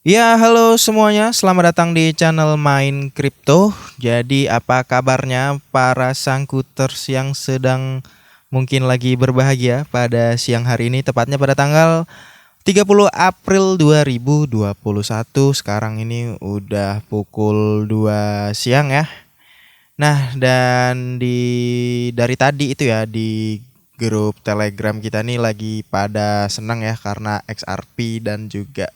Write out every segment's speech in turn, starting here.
Ya, halo semuanya. Selamat datang di channel Main Crypto. Jadi, apa kabarnya para sangkuters yang sedang mungkin lagi berbahagia pada siang hari ini, tepatnya pada tanggal 30 April 2021. Sekarang ini udah pukul 2 siang ya. Nah, dan dari tadi itu ya di grup Telegram kita nih lagi pada senang ya karena XRP dan juga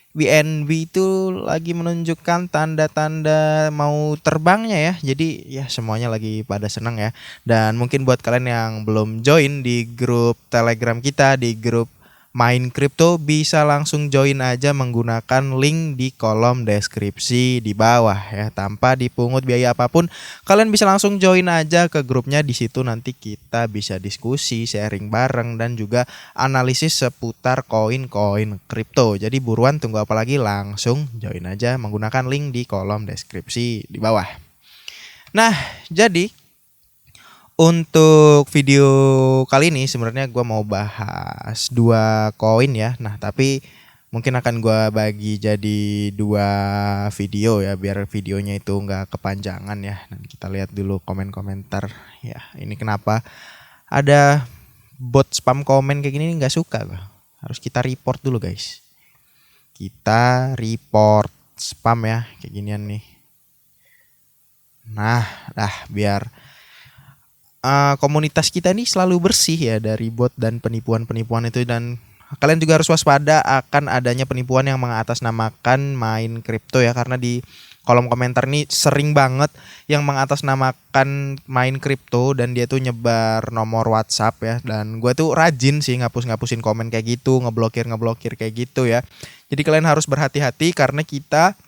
BNB itu lagi menunjukkan tanda-tanda mau terbangnya ya. Jadi ya semuanya lagi pada senang ya. Dan mungkin buat kalian yang belum join di grup Telegram kita, di grup Main Crypto, bisa langsung join aja menggunakan link di kolom deskripsi di bawah ya, tanpa dipungut biaya apapun. Kalian bisa langsung join aja ke grupnya. Di situ nanti kita bisa diskusi, sharing bareng, dan juga analisis seputar koin-koin kripto. Jadi buruan, tunggu apa lagi, langsung join aja menggunakan link di kolom deskripsi di bawah. Nah, jadi untuk video kali ini sebenarnya gue mau bahas dua koin ya. Nah, tapi mungkin akan gue bagi jadi dua video ya, biar videonya itu nggak kepanjangan ya. Dan kita lihat dulu komen-komentar ya. Ini kenapa ada bot spam komen kayak gini, nggak suka gue. Harus kita report dulu guys. Kita report spam ya kayak ginian nih. Nah, biar komunitas kita ini selalu bersih ya dari bot dan penipuan-penipuan itu. Dan kalian juga harus waspada akan adanya penipuan yang mengatasnamakan main kripto ya, karena di kolom komentar nih sering banget yang mengatasnamakan main kripto dan dia tuh nyebar nomor WhatsApp ya. Dan gue tuh rajin sih ngapus-ngapusin komen kayak gitu, ngeblokir kayak gitu ya. Jadi kalian harus berhati-hati karena kita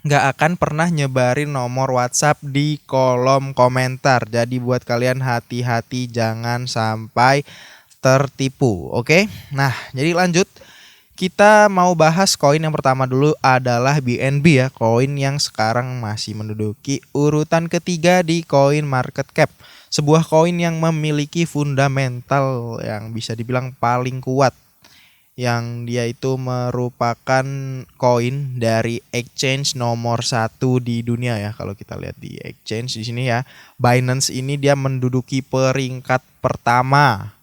nggak akan pernah nyebarin nomor WhatsApp di kolom komentar. Jadi buat kalian hati-hati, jangan sampai tertipu. Oke? Nah, jadi lanjut. Kita mau bahas koin yang pertama dulu adalah BNB ya. Koin yang sekarang masih menduduki urutan ketiga di Coin Market Cap. Sebuah koin yang memiliki fundamental yang bisa dibilang paling kuat, yang dia itu merupakan koin dari exchange nomor satu di dunia ya. Kalau kita lihat di exchange di sini ya, Binance ini dia menduduki peringkat pertama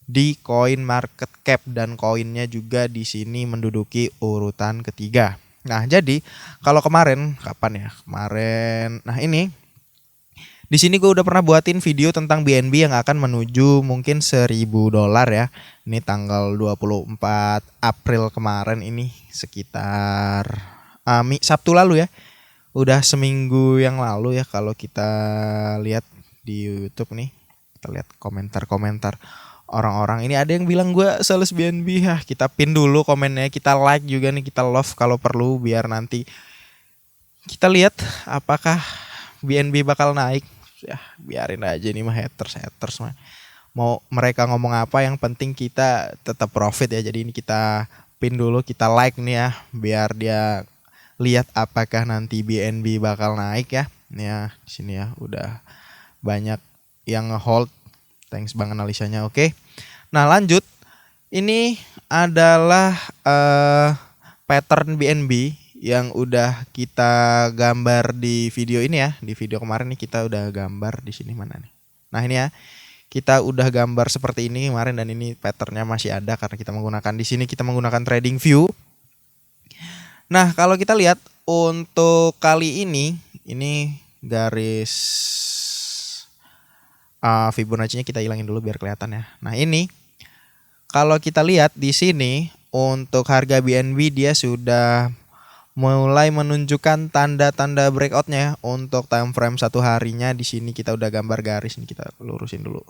di Coin Market Cap dan koinnya juga di sini menduduki urutan ketiga. Nah, jadi kalau kemarin kapan ya? Kemarin. Nah, ini di sini gue udah pernah buatin video tentang BNB yang akan menuju mungkin $1.000 ya. Ini tanggal 24 April kemarin, ini sekitar Sabtu lalu ya. Udah seminggu yang lalu ya kalau kita lihat di YouTube nih. Kita lihat komentar-komentar orang-orang. Ini ada yang bilang gue sales BNB ya. Kita pin dulu komennya, kita like juga nih, kita love kalau perlu, biar nanti kita lihat apakah BNB bakal naik. Ya biarin aja nih mah, haters mah mau mereka ngomong apa, yang penting kita tetap profit ya. Jadi ini kita pin dulu, kita like nih ya, biar dia lihat apakah nanti BNB bakal naik ya. Ini ya di sini ya udah banyak yang ngehold. Thanks bang analisanya. Oke, nah lanjut. Ini adalah pattern BNB yang udah kita gambar di video ini ya. Di video kemarin nih kita udah gambar di sini, mana nih. Nah, ini ya. Kita udah gambar seperti ini kemarin dan ini patternnya masih ada karena kita menggunakan di sini, kita menggunakan trading view. Nah, kalau kita lihat untuk kali ini garis Fibonacci-nya kita hilangin dulu biar kelihatan ya. Nah, ini kalau kita lihat di sini untuk harga BNB dia sudah mulai menunjukkan tanda-tanda breakoutnya ya. Untuk time frame satu harinya di sini kita udah gambar garis nih, kita lurusin dulu.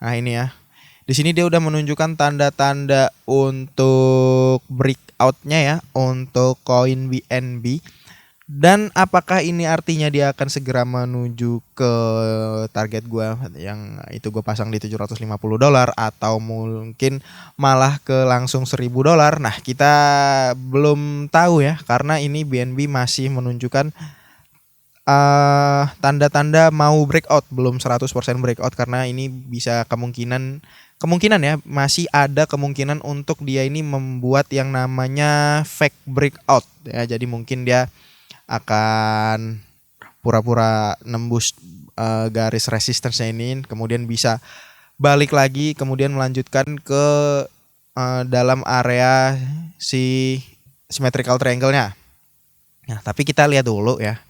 Nah, ini ya. Di sini dia udah menunjukkan tanda-tanda untuk breakoutnya ya untuk koin BNB. Dan apakah ini artinya dia akan segera menuju ke target gua yang itu gue pasang di $750, atau mungkin malah ke langsung $1.000? Nah, kita belum tahu ya karena ini BNB masih menunjukkan tanda-tanda mau breakout, belum 100% breakout karena ini bisa kemungkinan ya, masih ada kemungkinan untuk dia ini membuat yang namanya fake breakout ya. Jadi mungkin dia akan pura-pura nembus garis resistance-nya ini, kemudian bisa balik lagi, kemudian melanjutkan ke dalam area si symmetrical triangle-nya. Nah, tapi kita lihat dulu ya.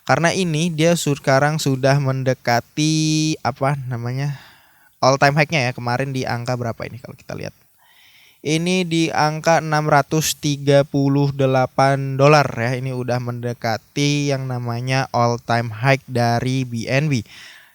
Karena ini dia sekarang sudah mendekati apa namanya all time high-nya ya. Kemarin di angka berapa ini kalau kita lihat? Ini di angka 638 dolar ya. Ini udah mendekati yang namanya all time high dari BNB.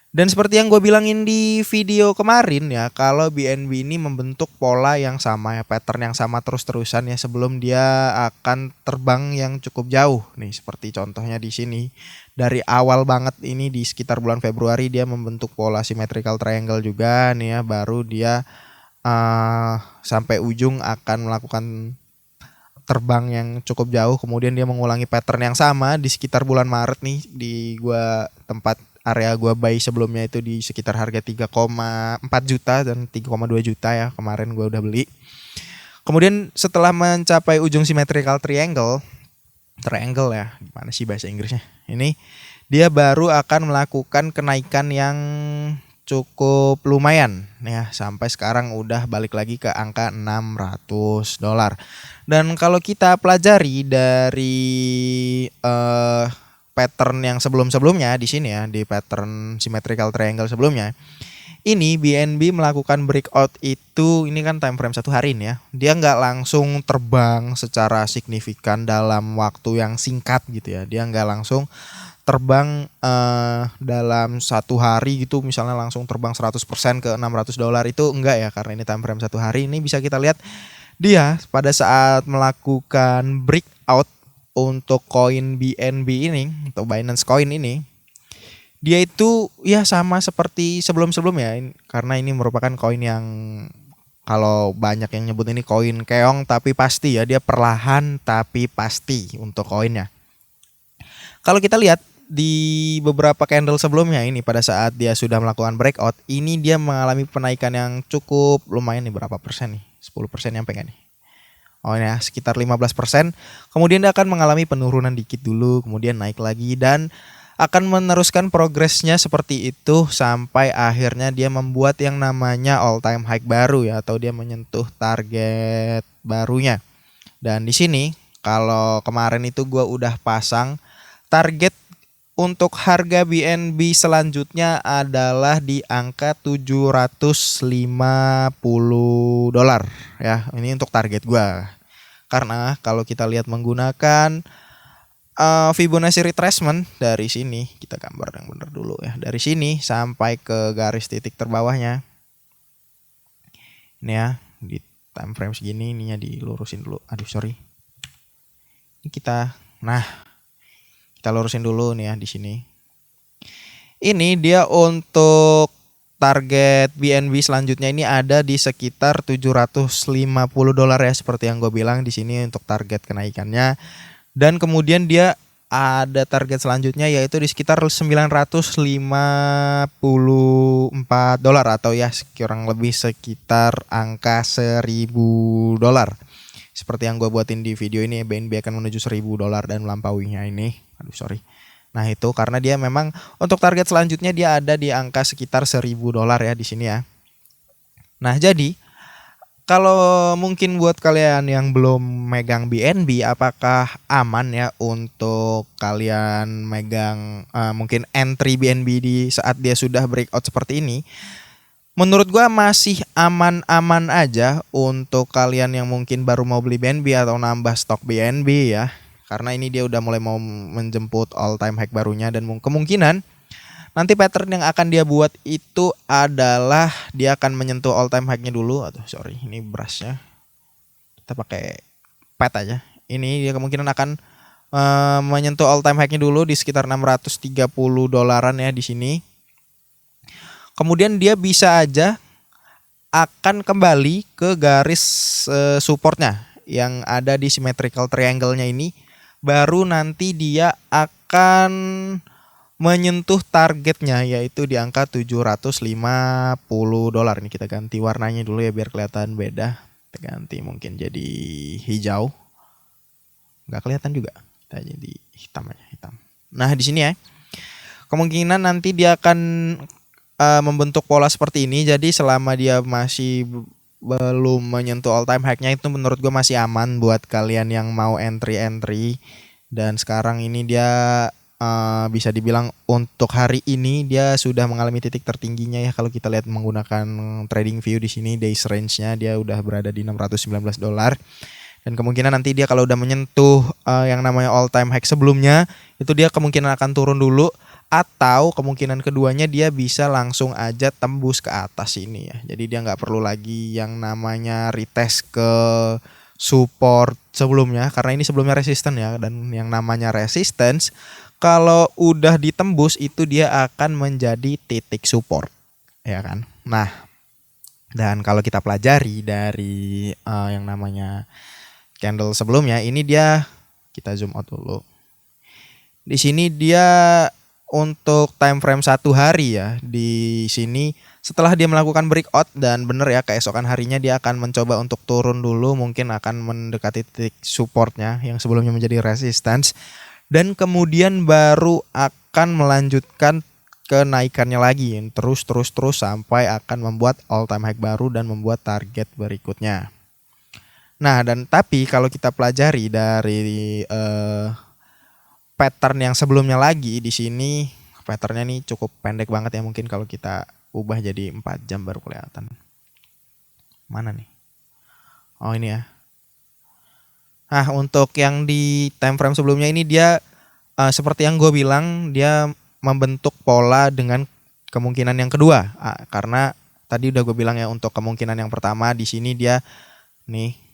Dan seperti yang gue bilangin di video kemarin ya, kalau BNB ini membentuk pola yang sama ya, pattern yang sama terus-terusan ya sebelum dia akan terbang yang cukup jauh. Nih seperti contohnya di sini. Dari awal banget ini di sekitar bulan Februari dia membentuk pola symmetrical triangle juga nih ya, baru dia sampai ujung akan melakukan terbang yang cukup jauh, kemudian dia mengulangi pattern yang sama di sekitar bulan Maret nih di tempat area gua buy sebelumnya itu di sekitar harga 3,4 juta dan 3,2 juta ya, kemarin gua udah beli. Kemudian setelah mencapai ujung symmetrical triangle ya, gimana sih bahasa Inggrisnya? Ini dia baru akan melakukan kenaikan yang cukup lumayan ya, sampai sekarang udah balik lagi ke angka 600 dolar. Dan kalau kita pelajari dari pattern yang sebelumnya di sini ya, di pattern symmetrical triangle sebelumnya, ini BNB melakukan breakout itu, ini kan time frame 1 hari ini ya, dia nggak langsung terbang secara signifikan dalam waktu yang singkat gitu ya, dia nggak langsung terbang dalam 1 hari gitu, misalnya langsung terbang 100% ke 600 dolar itu enggak ya, karena ini time frame 1 hari. Ini bisa kita lihat dia pada saat melakukan breakout untuk koin BNB ini atau Binance Coin ini, dia itu ya sama seperti sebelum-sebelumnya, karena ini merupakan koin yang kalau banyak yang nyebut ini koin keong tapi pasti ya, dia perlahan tapi pasti untuk koinnya. Kalau kita lihat di beberapa candle sebelumnya ini, pada saat dia sudah melakukan breakout, ini dia mengalami penaikan yang cukup lumayan nih, berapa persen nih? 10% nyampe nggak nih? Oh ya, sekitar 15%. Kemudian dia akan mengalami penurunan dikit dulu, kemudian naik lagi dan akan meneruskan progresnya seperti itu sampai akhirnya dia membuat yang namanya all time high baru ya, atau dia menyentuh target barunya. Dan di sini kalau kemarin itu gue udah pasang target untuk harga BNB selanjutnya adalah di angka 750 dolar ya. Ini untuk target gua. Karena kalau kita lihat menggunakan Fibonacci retracement dari sini, kita gambar yang benar dulu ya. Dari sini sampai ke garis titik terbawahnya. Ini ya, di time frame segini ininya dilurusin dulu. Aduh, sorry. Ini kita lurusin dulu nih ya di sini. Ini dia untuk target BNB selanjutnya ini ada di sekitar 750 dolar ya, seperti yang gue bilang di sini untuk target kenaikannya. Dan kemudian dia ada target selanjutnya yaitu di sekitar 954 dolar atau ya kurang lebih sekitar angka 1000 dolar. Seperti yang gue buatin di video ini, BNB akan menuju 1000 dolar dan melampauinya ini. Aduh, sorry. Nah, itu karena dia memang untuk target selanjutnya dia ada di angka sekitar 1000 dolar ya di sini ya. Nah, jadi kalau mungkin buat kalian yang belum megang BNB, apakah aman ya untuk kalian megang mungkin entry BNB di saat dia sudah breakout seperti ini? Menurut gua masih aman-aman aja untuk kalian yang mungkin baru mau beli BNB atau nambah stok BNB ya. Karena ini dia udah mulai mau menjemput all time high barunya dan kemungkinan nanti pattern yang akan dia buat itu adalah dia akan menyentuh all time high-nya dulu. Aduh, sorry, ini brushnya. Kita pakai pad aja. Ini dia kemungkinan akan menyentuh all time high-nya dulu di sekitar 630 dolaran ya di sini. Kemudian dia bisa aja akan kembali ke garis supportnya yang ada di symmetrical triangle-nya ini. Baru nanti dia akan menyentuh targetnya yaitu di angka $750. Nih kita ganti warnanya dulu ya biar kelihatan beda. Kita ganti mungkin jadi hijau. Nggak kelihatan juga. Kita jadi hitam aja, hitam. Nah, di sini ya. Kemungkinan nanti dia akan membentuk pola seperti ini. Jadi selama dia masih belum menyentuh all time high-nya itu menurut gue masih aman buat kalian yang mau entry. Dan sekarang ini dia bisa dibilang untuk hari ini dia sudah mengalami titik tertingginya ya. Kalau kita lihat menggunakan trading view di sini days range-nya dia udah berada di $619. Dan kemungkinan nanti dia kalau udah menyentuh yang namanya all time high sebelumnya itu dia kemungkinan akan turun dulu, atau kemungkinan keduanya dia bisa langsung aja tembus ke atas ini ya. Jadi dia nggak perlu lagi yang namanya retest ke support sebelumnya karena ini sebelumnya resisten ya, dan yang namanya resistance kalau udah ditembus itu dia akan menjadi titik support ya kan. Nah, dan kalau kita pelajari dari yang namanya candle sebelumnya ini dia, kita zoom out dulu. Di sini dia untuk time frame 1 hari ya. Di sini setelah dia melakukan breakout dan bener ya keesokan harinya dia akan mencoba untuk turun dulu, mungkin akan mendekati titik supportnya yang sebelumnya menjadi resistance, dan kemudian baru akan melanjutkan kenaikannya lagi terus sampai akan membuat all time high baru dan membuat target berikutnya. Nah, dan tapi kalau kita pelajari dari pattern yang sebelumnya lagi di sini, patternnya nih cukup pendek banget ya, mungkin kalau kita ubah jadi 4 jam baru kelihatan. Mana nih? Oh ini ya. Nah, untuk yang di time frame sebelumnya ini dia seperti yang gue bilang dia membentuk pola dengan kemungkinan yang kedua. Karena tadi udah gue bilang ya untuk kemungkinan yang pertama di sini dia nih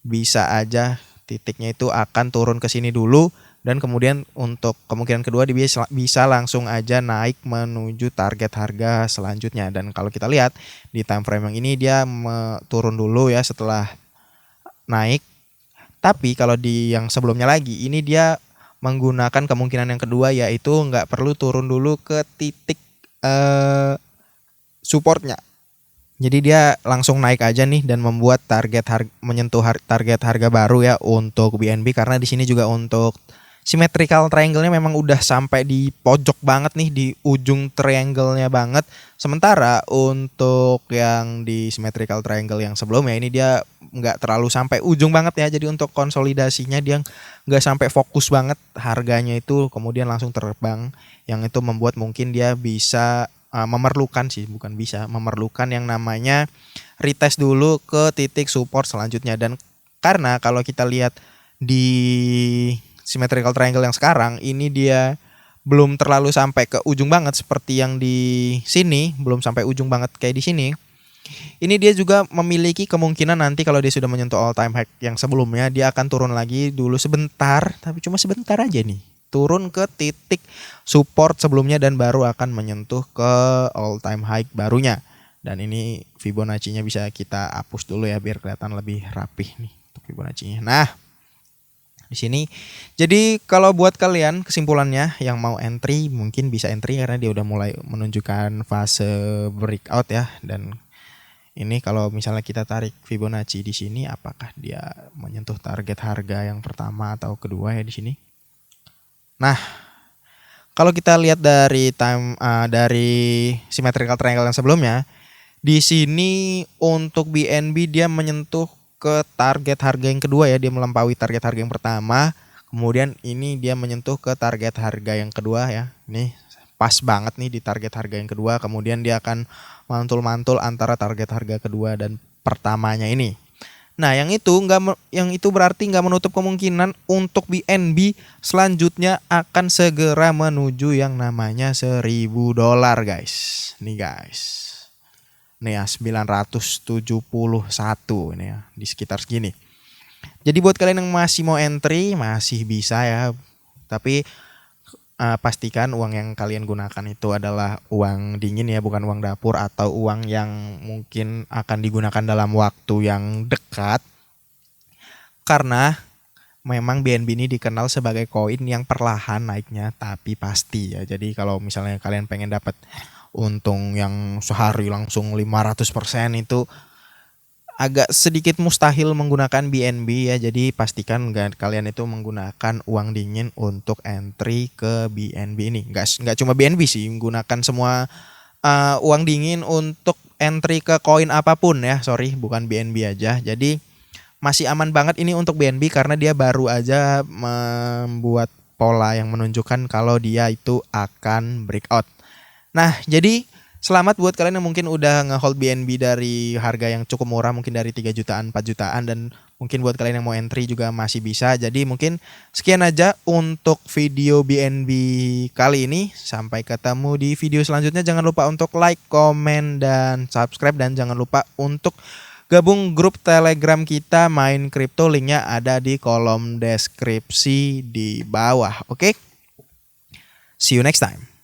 bisa aja titiknya itu akan turun ke sini dulu, dan kemudian untuk kemungkinan kedua dia bisa langsung aja naik menuju target harga selanjutnya. Dan kalau kita lihat di time frame yang ini dia turun dulu ya setelah naik. Tapi kalau di yang sebelumnya lagi ini dia menggunakan kemungkinan yang kedua, yaitu nggak perlu turun dulu ke titik supportnya. Jadi dia langsung naik aja nih dan membuat menyentuh target harga baru ya untuk BNB, karena di sini juga untuk symmetrical triangle-nya memang udah sampai di pojok banget nih, di ujung triangle-nya banget. Sementara untuk yang di symmetrical triangle yang sebelumnya ini dia nggak terlalu sampai ujung banget ya. Jadi untuk konsolidasinya dia nggak sampai fokus banget harganya itu, kemudian langsung terbang. Yang itu membuat mungkin dia bisa memerlukan yang namanya retest dulu ke titik support selanjutnya. Dan karena kalau kita lihat di symmetrical triangle yang sekarang ini dia belum terlalu sampai ke ujung banget seperti yang di sini, belum sampai ujung banget kayak di sini. Ini dia juga memiliki kemungkinan nanti kalau dia sudah menyentuh all time high yang sebelumnya dia akan turun lagi dulu sebentar, tapi cuma sebentar aja nih. Turun ke titik support sebelumnya dan baru akan menyentuh ke all time high barunya. Dan ini Fibonacci-nya bisa kita hapus dulu ya biar kelihatan lebih rapih nih untuk Fibonacci-nya. Nah, di sini jadi kalau buat kalian kesimpulannya yang mau entry mungkin bisa entry karena dia udah mulai menunjukkan fase breakout ya. Dan ini kalau misalnya kita tarik Fibonacci di sini, apakah dia menyentuh target harga yang pertama atau kedua ya di sini? Nah, kalau kita lihat dari dari symmetrical triangle yang sebelumnya, di sini untuk BNB dia menyentuh ke target harga yang kedua ya, dia melampaui target harga yang pertama. Kemudian ini dia menyentuh ke target harga yang kedua ya. Ini pas banget nih di target harga yang kedua. Kemudian dia akan mantul-mantul antara target harga kedua dan pertamanya ini. Nah, yang itu berarti nggak menutup kemungkinan untuk BNB selanjutnya akan segera menuju yang namanya $1.000 guys. Nih guys. Nih ya 971 ini ya di sekitar segini. Jadi buat kalian yang masih mau entry masih bisa ya. Tapi pastikan uang yang kalian gunakan itu adalah uang dingin ya, bukan uang dapur atau uang yang mungkin akan digunakan dalam waktu yang dekat. Karena memang BNB ini dikenal sebagai koin yang perlahan naiknya tapi pasti ya. Jadi kalau misalnya kalian pengen dapat untung yang sehari langsung 500% itu agak sedikit mustahil menggunakan BNB ya. Jadi pastikan kalian itu menggunakan uang dingin untuk entry ke BNB ini. Nggak cuma BNB sih, menggunakan semua uang dingin untuk entry ke koin apapun ya. Sorry, bukan BNB aja. Jadi masih aman banget ini untuk BNB karena dia baru aja membuat pola yang menunjukkan kalau dia itu akan breakout. Nah, jadi selamat buat kalian yang mungkin udah nge-hold BNB dari harga yang cukup murah, mungkin dari 3 jutaan, 4 jutaan, dan mungkin buat kalian yang mau entry juga masih bisa. Jadi mungkin sekian aja untuk video BNB kali ini. Sampai ketemu di video selanjutnya. Jangan lupa untuk like, komen, dan subscribe. Dan jangan lupa untuk gabung grup Telegram kita Main Crypto. Linknya ada di kolom deskripsi di bawah. Oke? See you next time.